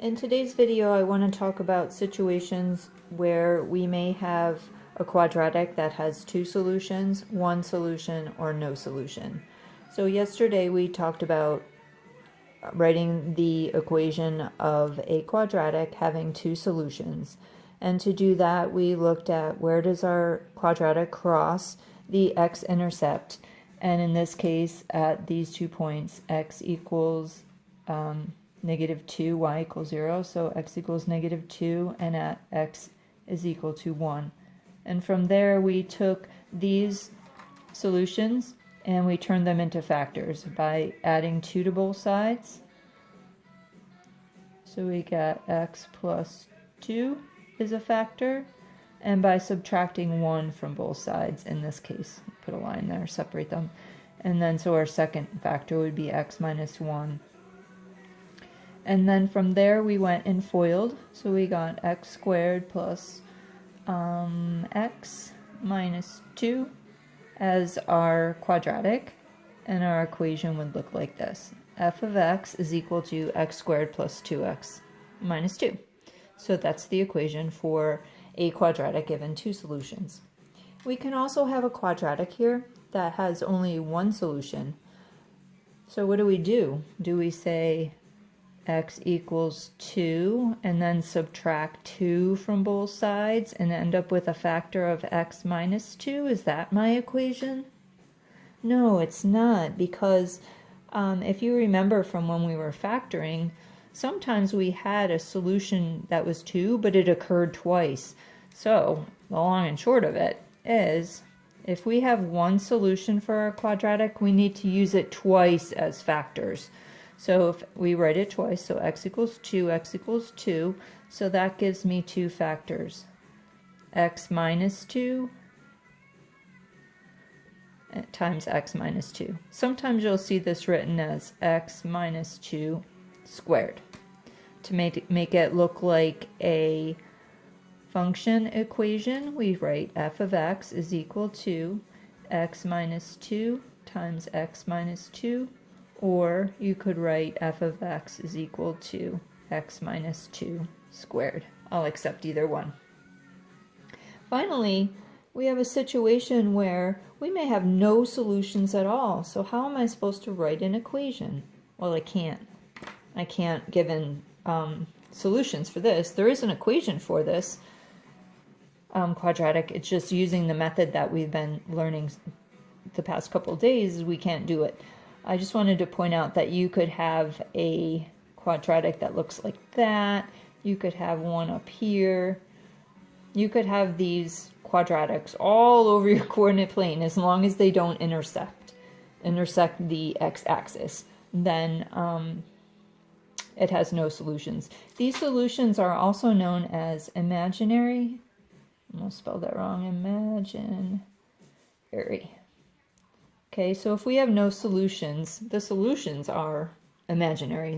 In today's video, I want to talk about situations where we may have a quadratic that has two solutions, one solution, or no solution. So yesterday we talked about writing the equation of a quadratic having two solutions. And to do that, we looked at where does our quadratic cross the x-intercept. And in this case, at these 2 points, x equals -2, y equals 0, so x equals -2, and at x is equal to 1. And from there we took these solutions and we turned them into factors by adding 2 to both sides. So we got x plus 2 is a factor, and by subtracting 1 from both sides, in this case, put a line there, separate them. And then so our second factor would be x minus 1. And then from there we went and FOILed, so we got x squared plus x minus 2 as our quadratic, and our equation would look like this. F of x is equal to x squared plus 2x minus 2. So that's the equation for a quadratic given two solutions. We can also have a quadratic here that has only one solution. So what do? Do we say x equals 2 and then subtract 2 from both sides and end up with a factor of x minus 2? Is that my equation? No, it's not, because if you remember from when we were factoring, sometimes we had a solution that was 2, but it occurred twice. So the long and short of it is, if we have one solution for our quadratic, we need to use it twice as factors. So if we write it twice, so x equals 2, x equals 2, so that gives me two factors, x minus 2 times x minus 2. Sometimes you'll see this written as x minus 2 squared to make it look like a function equation. We write f of x is equal to x minus 2 times x minus 2, or you could write f of x is equal to x minus 2 squared. I'll accept either one. Finally, we have a situation where we may have no solutions at all. So how am I supposed to write an equation? Well, I can't. I can't, given solutions for this. There is an equation for this quadratic. It's just using the method that we've been learning the past couple of days, we can't do it. I just wanted to point out that you could have a quadratic that looks like that. You could have one up here. You could have these quadratics all over your coordinate plane as long as they don't intersect the x-axis. Then it has no solutions. These solutions are also known as imaginary. I'm going to spell that wrong. Imaginary. Okay, so if we have no solutions, the solutions are imaginary.